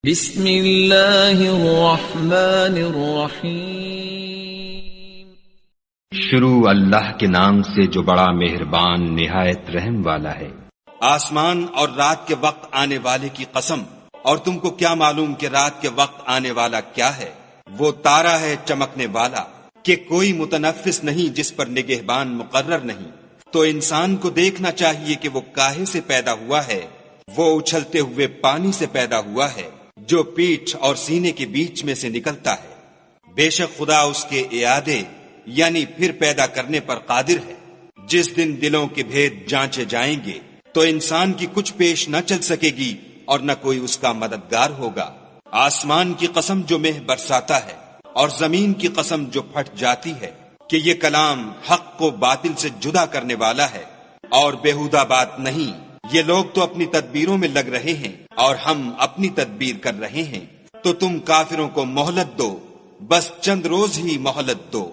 بسم اللہ الرحمن الرحیم۔ شروع اللہ کے نام سے جو بڑا مہربان نہایت رحم والا ہے۔ آسمان اور رات کے وقت آنے والے کی قسم، اور تم کو کیا معلوم کہ رات کے وقت آنے والا کیا ہے؟ وہ تارا ہے چمکنے والا کہ کوئی متنفس نہیں جس پر نگہبان مقرر نہیں۔ تو انسان کو دیکھنا چاہیے کہ وہ کاہے سے پیدا ہوا ہے؟ وہ اچھلتے ہوئے پانی سے پیدا ہوا ہے جو پیٹھ اور سینے کے بیچ میں سے نکلتا ہے۔ بے شک خدا اس کے اعادے یعنی پھر پیدا کرنے پر قادر ہے۔ جس دن دلوں کے بھید جانچے جائیں گے تو انسان کی کچھ پیش نہ چل سکے گی اور نہ کوئی اس کا مددگار ہوگا۔ آسمان کی قسم جو مہ برساتا ہے اور زمین کی قسم جو پھٹ جاتی ہے کہ یہ کلام حق کو باطل سے جدا کرنے والا ہے اور بیہودہ بات نہیں۔ یہ لوگ تو اپنی تدبیروں میں لگ رہے ہیں اور ہم اپنی تدبیر کر رہے ہیں، تو تم کافروں کو مہلت دو، بس چند روز ہی مہلت دو۔